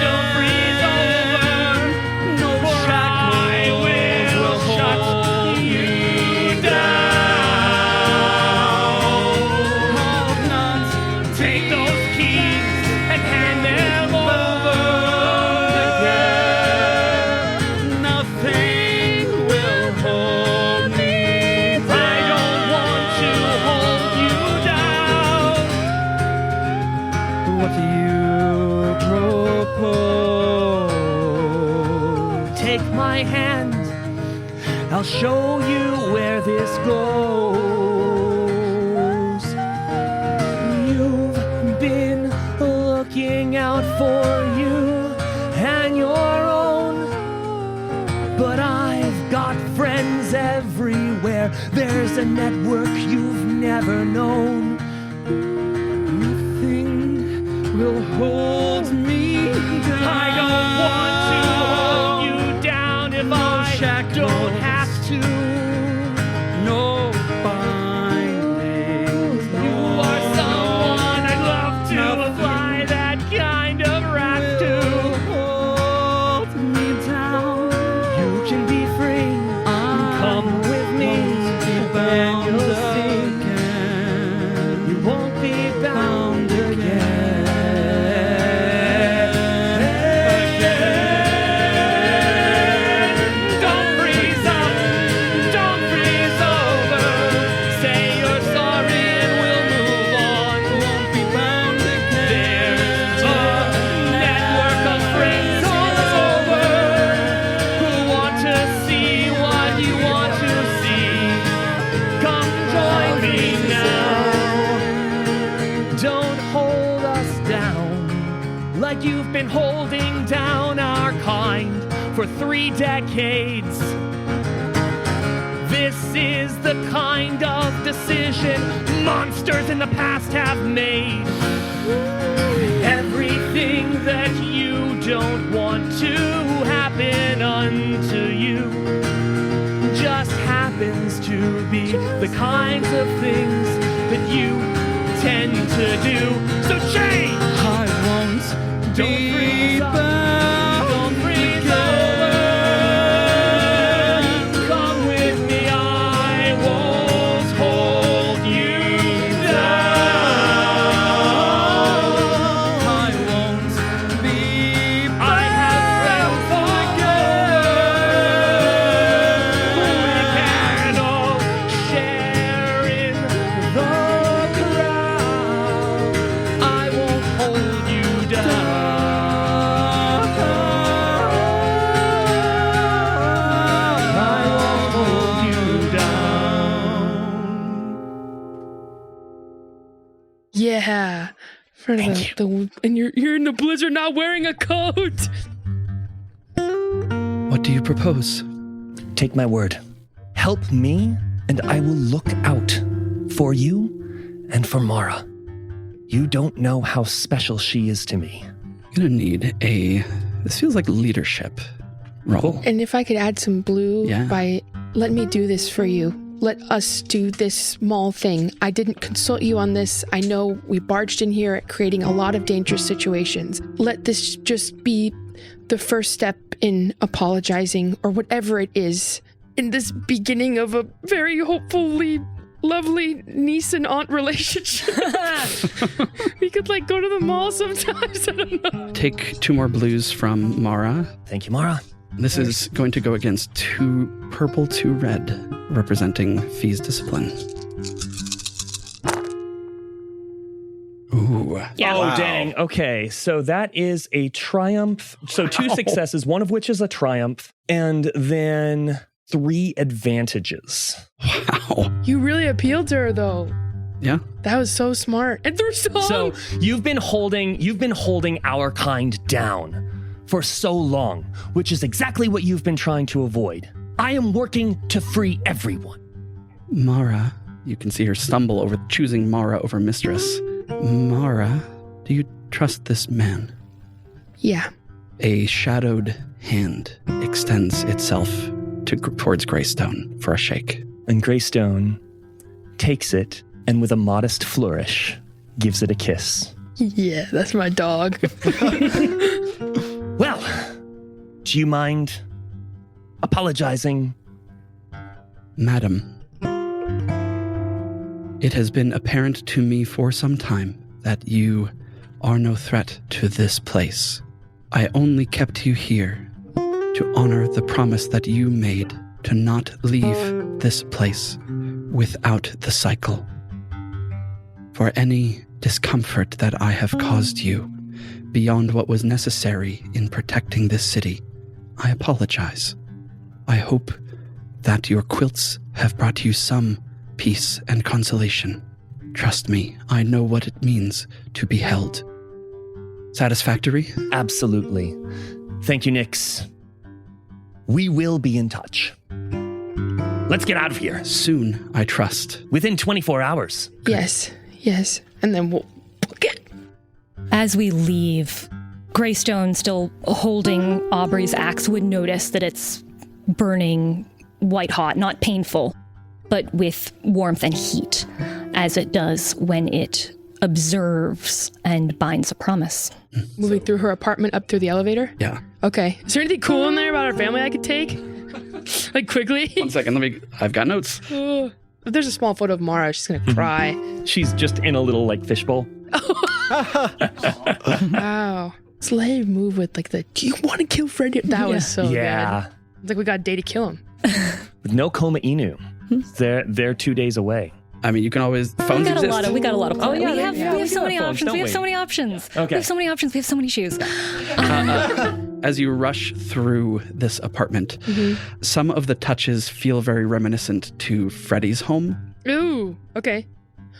don't freeze over. No For I shackles will shut hold you me down. I'll not Take those keys and hand them over. again. Nothing will hold me I don't want to hold you down. What do you propose? Take my hand, I'll show you where this goes. You've been looking out for you and your own, but I've got friends everywhere. There's a network you've never known. Nothing will hold me down. I don't want to hold you down if I shackles. don't have to. No binding. You are someone I'd love to fly that kind of raft to. Hold me down. You can be free. Come with me, and you'll see you won't be bound again. Don't freeze up, don't freeze over. Say you're sorry and we'll move on. Won't be bound again. There's a network of friends all over who want to see what you want to see. Come join me now. Don't hold us down like you've been holding down our kind for 3 decades. This is the kind of decision monsters in the past have made. Everything that you don't want to happen unto you just happens to be the kinds of things that you tend to do. So change! I won't Don't be freeze up. bound. Don't freeze over. Come with me, I won't Yeah. For and you're in the blizzard not wearing a coat. What do you propose? Take my word. Help me, and I will look out for you and for Mara. You don't know how special she is to me. I'm gonna need this feels like leadership roll. Cool. And if I could add some blue Yeah. by let me do this for you. Let us do this small thing. I didn't consult you on this. I know we barged in here at creating a lot of dangerous situations. Let this just be the first step in apologizing or whatever it is in this beginning of a very hopefully lovely niece and aunt relationship. We could go to the mall sometimes. I don't know. Take 2 more blues from Mara. Thank you, Mara. This is going to go against 2 purple, 2 red, representing Fee's discipline. Ooh. Yeah. Oh, dang. Okay, so that is a triumph. So 2 successes, one of which is a triumph, and then 3 advantages. Wow. You really appealed to her, though. Yeah. That was so smart. And they're So you've been holding our kind down for so long, which is exactly what you've been trying to avoid. I am working to free everyone. Mara, you can see her stumble over choosing Mara over Mistress. Mara, do you trust this man? Yeah. A shadowed hand extends itself towards Greystone for a shake. And Greystone takes it and with a modest flourish gives it a kiss. Yeah, that's my dog. Well, do you mind apologizing? Madam, it has been apparent to me for some time that you are no threat to this place. I only kept you here to honor the promise that you made to not leave this place without the cycle. For any discomfort that I have caused you beyond what was necessary in protecting this city, I apologize. I hope that your quilts have brought you some peace and consolation. Trust me, I know what it means to be held. Satisfactory? Absolutely. Thank you, Nyx. We will be in touch. Let's get out of here. Soon, I trust. Within 24 hours. Yes. And then we'll book it. As we leave, Greystone, still holding Aubrey's axe, would notice that it's burning white hot, not painful, but with warmth and heat, as it does when it observes and binds a promise. Moving through her apartment up through the elevator? Yeah. Okay. Is there anything cool in there about our family I could take? Quickly? 1 second, I've got notes. If there's a small photo of Mara, she's going to cry. She's just in a little fishbowl. Wow. Slave move with do you want to kill Freddy? That was so Yeah. good. It's like we got a day to kill him. With no Koma Inu. They're 2 days away. I mean, you can always... Phones exist. We got a lot of plans. yeah, we have we so do many have phones, options. don't We have we? so many options. Okay. We have so many options. We have so many shoes. As you rush through this apartment, some of the touches feel very reminiscent to Freddy's home. Ooh, okay.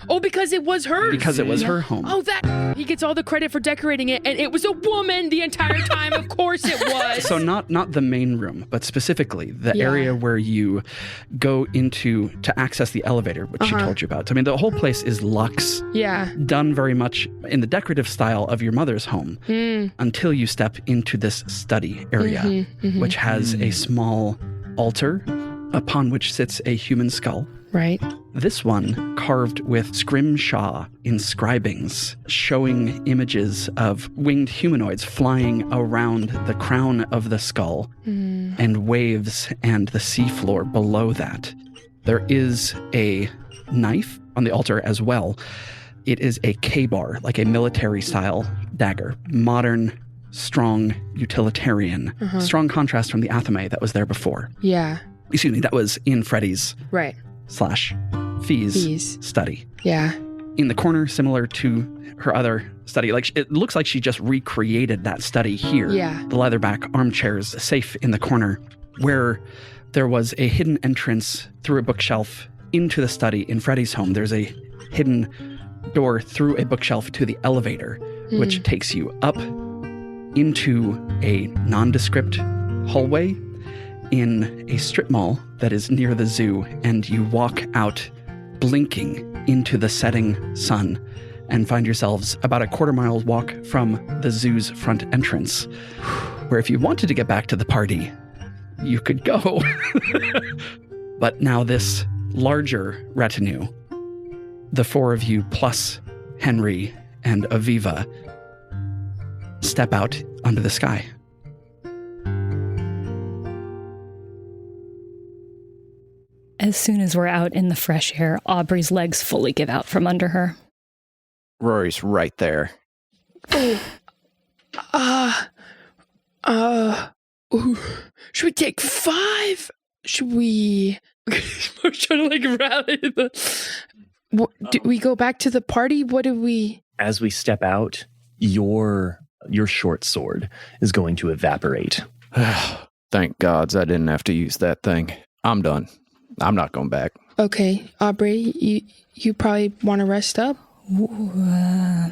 Oh, because it was hers. Because it was her home. Oh, that he gets all the credit for decorating it, and it was a woman the entire time. Of course it was. So not the main room, but specifically the area where you go into to access the elevator, which she told you about. I mean, the whole place is luxe. Yeah. Done very much in the decorative style of your mother's home until you step into this study area, which has a small altar upon which sits a human skull. Right. This one carved with scrimshaw inscribings showing images of winged humanoids flying around the crown of the skull and waves and the seafloor below that. There is a knife on the altar as well. It is a K-bar, like a military-style dagger. Modern, strong, utilitarian. Strong contrast from the athame that was there before. Yeah. Excuse me, that was in Freddy's Right. / Fee's study. Yeah. In the corner, similar to her other study. It looks like she just recreated that study here. Yeah. The leatherback armchairs safe in the corner where there was a hidden entrance through a bookshelf into the study in Freddy's home. There's a hidden door through a bookshelf to the elevator, which takes you up into a nondescript hallway in a strip mall that is near the zoo, and you walk out blinking into the setting sun and find yourselves about a quarter-mile walk from the zoo's front entrance, where if you wanted to get back to the party, you could go. But now this larger retinue, the four of you plus Henry and Aviva, step out onto the sky. As soon as we're out in the fresh air, Aubrey's legs fully give out from under her. Rory's right there. Should we take 5? Should we? I'm trying to rally do we go back to the party? What do we? As we step out, your short sword is going to evaporate. Thank gods I didn't have to use that thing. I'm done. I'm not going back. Okay, Aubrey, you probably want to rest up. What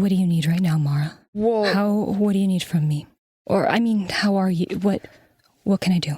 do you need right now, Mara? Whoa. What do you need from me? Or, I mean, how are you? What can I do?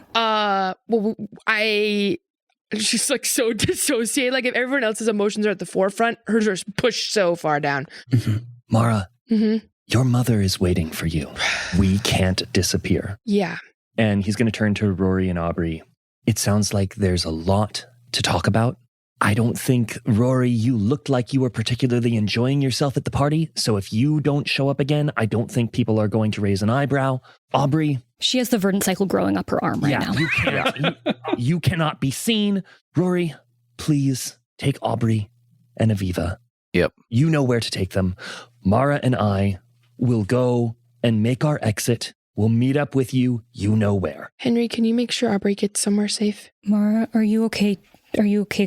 She's so dissociated. Like if everyone else's emotions are at the forefront, hers are pushed so far down. Mm-hmm. Mara, your mother is waiting for you. We can't disappear. Yeah. And he's going to turn to Rory and Aubrey. It sounds like there's a lot to talk about. I don't think, Rory, you looked like you were particularly enjoying yourself at the party. So if you don't show up again, I don't think people are going to raise an eyebrow. Aubrey. She has the Verdant Cycle growing up her arm right now. You can't. You cannot be seen. Rory, please take Aubrey and Aviva. Yep. You know where to take them. Mara and I will go and make our exit. We'll meet up with you. You know where. Henry, can you make sure Aubrey gets somewhere safe? Mara, are you okay? Are you okay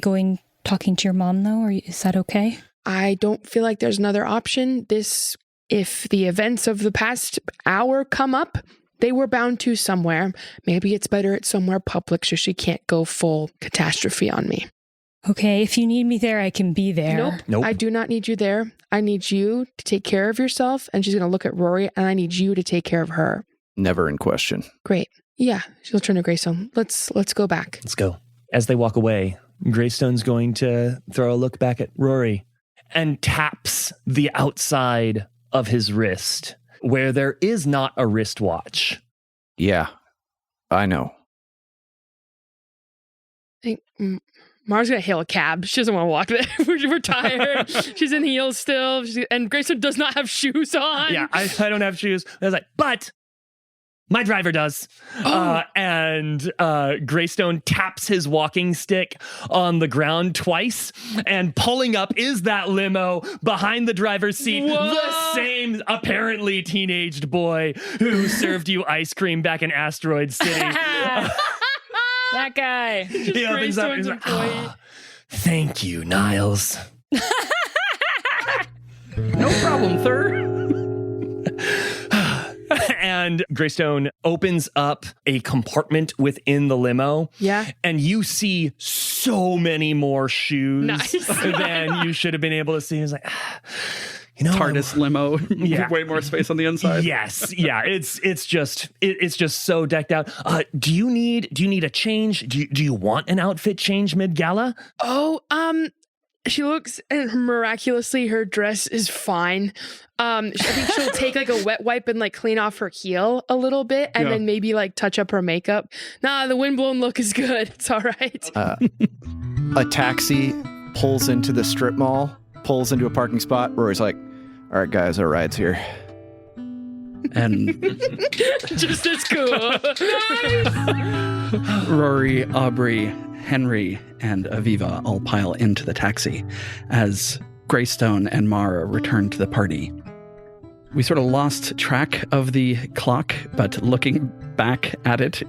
talking to your mom, though? Is that okay? I don't feel like there's another option. If the events of the past hour come up, they were bound to somewhere. Maybe it's better it's somewhere public so she can't go full catastrophe on me. Okay, if you need me there, I can be there. Nope. I do not need you there. I need you to take care of yourself. And she's going to look at Rory, and I need you to take care of her. Never in question. Great. Yeah, she'll turn to Greystone. Let's go back. Let's go. As they walk away, Greystone's going to throw a look back at Rory and taps the outside of his wrist where there is not a wristwatch. Yeah, I know. I think Mara's going to hail a cab. She doesn't want to walk there. We're tired. She's in heels still. And Greystone does not have shoes on. Yeah, I don't have shoes. I was like, but my driver does. And Greystone taps his walking stick on the ground twice, and pulling up is that limo behind the driver's seat. Whoa. The same apparently teenaged boy who served you ice cream back in Asteroid City. That guy. He opens up and he's like, "Oh, thank you, Niles." No problem, sir. And Greystone opens up a compartment within the limo. Yeah. And you see so many more shoes than you should have been able to see. It's like, TARDIS limo. Yeah. Way more space on the inside. Yes. Yeah. It's just so decked out. Do you need a change? Do you want an outfit change mid-gala? Oh, she looks, and miraculously her dress is fine. I think she'll take like a wet wipe and like clean off her heel a little bit, and then maybe like touch up her makeup. Nah, the windblown look is good. It's all right. A taxi pulls into the strip mall, pulls into a parking spot. Rory's like, all right, guys, our ride's here. And Just as cool. Rory, Aubrey, Henry, and Aviva all pile into the taxi as Greystone and Mara return to the party. We sort of lost track of the clock, but looking back at it,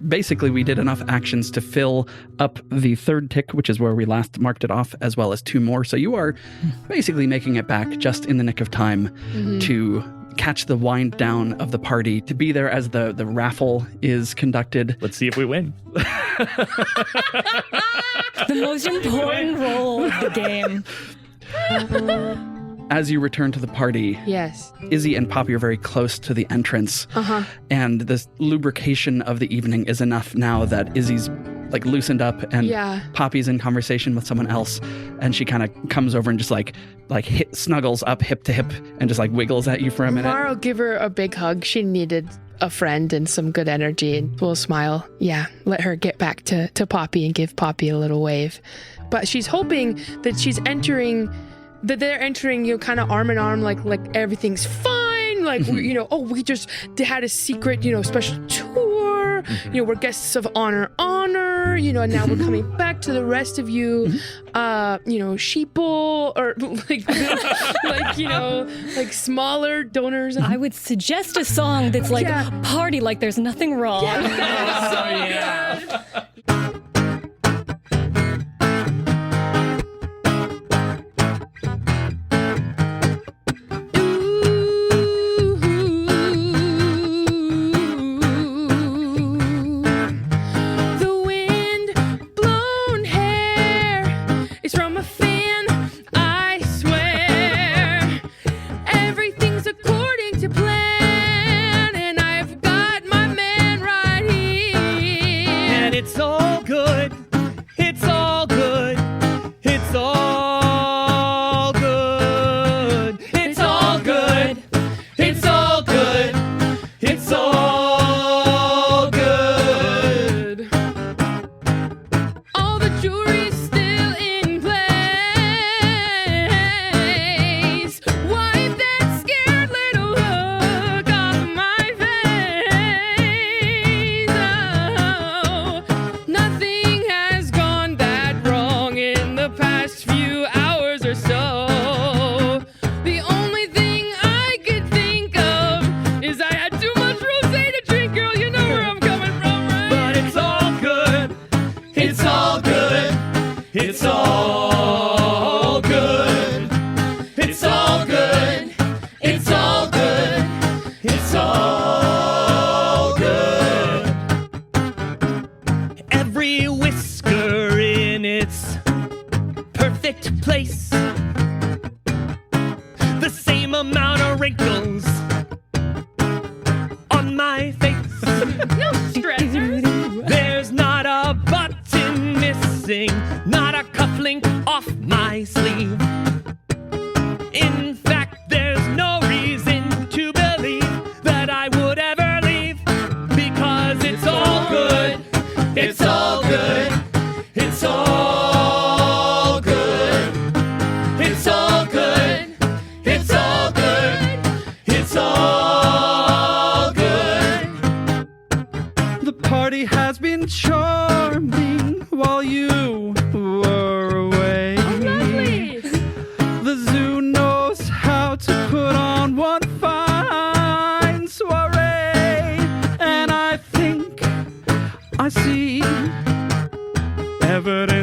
basically we did enough actions to fill up the third tick, which is where we last marked it off, as well as 2 more. So you are basically making it back just in the nick of time to catch the wind down of the party, to be there as the raffle is conducted. Let's see if we win. The most important role of the game. As you return to the party, Yes. Izzy and Poppy are very close to the entrance. And this lubrication of the evening is enough now that Izzy's like loosened up and Poppy's in conversation with someone else. And she kind of comes over and just snuggles up hip to hip and just like wiggles at you for a minute. Mara will give her a big hug. She needed a friend and some good energy, and we'll smile. Yeah, let her get back to Poppy and give Poppy a little wave. But she's hoping that they're entering, kind of arm in arm, like everything's fine. Like, we just had a secret, special tour. We're guests of honor, and now we're coming back to the rest of you, sheeple, or like smaller donors. I would suggest a song that's like party like there's nothing wrong.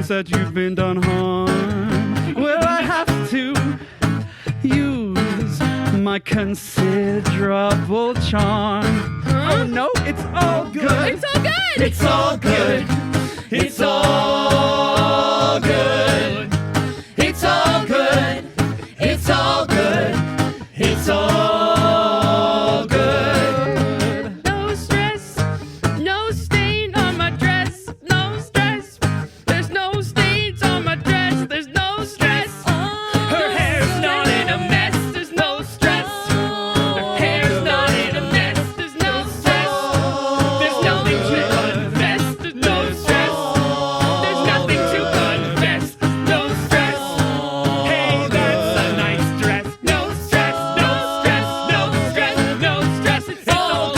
That you've been done harm. Will I have to use my considerable charm? Oh no, it's all good. It's all good. It's all good. It's all good. It's all good. It's all good. It's all good. No stress, no stain on my dress, no stress. There's no stains on my dress, there's no stress. Her hair's not in a mess, there's no stress. Her hair's not in a mess, there's no stress. There's nothing to confess, there's no stress. There's nothing to confess, no stress. Hey, that's a nice dress. No stress, no stress, no stress, no stress. It's all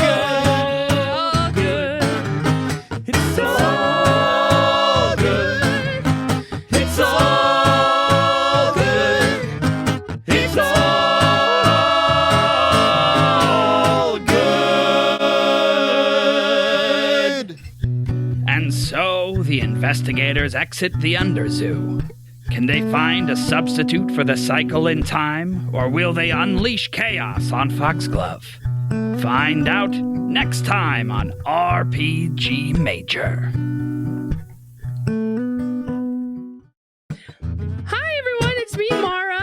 good. It's all good. It's all good. It's all good. And so the investigators exit the Underzoo. Can they find a substitute for the cycle in time, or will they unleash chaos on Foxglove? Find out next time on RPG Major. Hi everyone, it's me, Mara.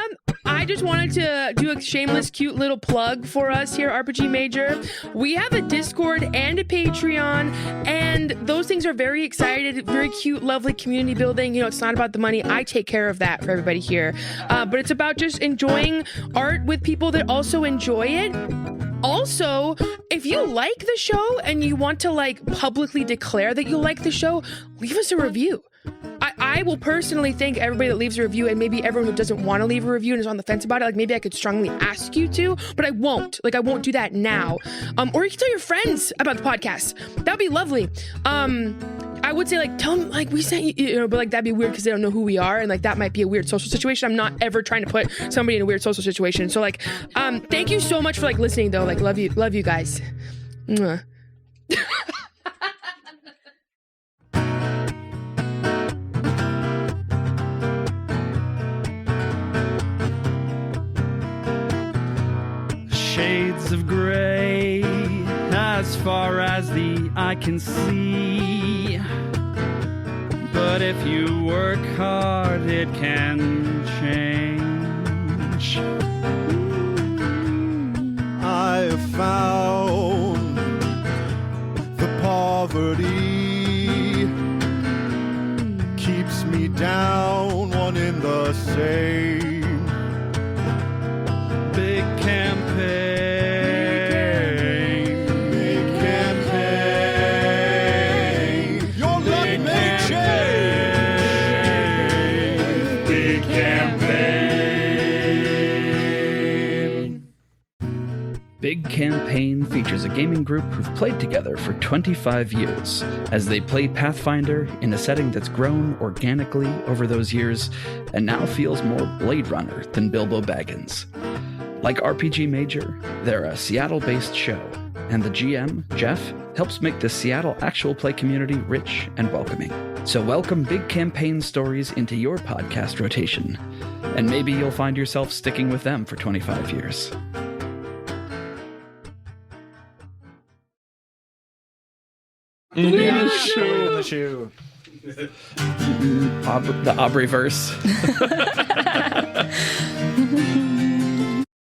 just wanted to do a shameless, cute little plug for us here at RPG Major. We have a Discord and a Patreon, and those things are very excited, very cute, lovely community building. You know, it's not about the money. I take care of that for everybody here. But it's about just enjoying art with people that also enjoy it. Also, if you like the show and you want to like publicly declare that you like the show, leave us a review. I will personally thank everybody that leaves a review, and maybe everyone who doesn't want to leave a review and is on the fence about it. Like, maybe I could strongly ask you to, but I won't. Like, I won't do that now. Or you can tell your friends about the podcast. That'd be lovely. I would say, like, tell them, like, we sent you, but like, that'd be weird because they don't know who we are, and like, that might be a weird social situation. I'm not ever trying to put somebody in a weird social situation. So like, thank you so much for like listening though. Like, love you guys. Mwah. Shades of gray as far as the eye can see. But if you work hard, it can change. I have found the poverty keeps me down, one in the same. Big campaign. Big campaign. Your luck may change. Big campaign. Big Campaign features a gaming group who've played together for 25 years as they play Pathfinder in a setting that's grown organically over those years and now feels more Blade Runner than Bilbo Baggins. Like RPG Major, they're a Seattle-based show, and the GM, Jeff, helps make the Seattle actual play community rich and welcoming. So welcome Big Campaign stories into your podcast rotation, and maybe you'll find yourself sticking with them for 25 years. The shoe. The Aubrey verse.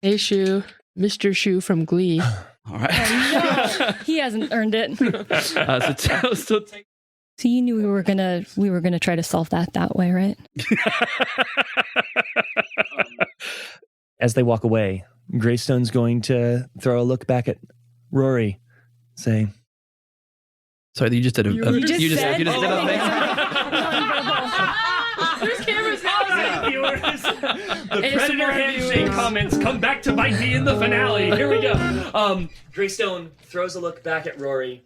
Hey, Shu. Mr. Shu from Glee. All right. He hasn't earned it. So you knew we were gonna try to solve that way, right? As they walk away, Greystone's going to throw a look back at Rory, saying, sorry, you just did a You just did a thing. There's cameras viewers, the Predator handshake comments come back to bite me in the finale. Here we go. Greystone throws a look back at Rory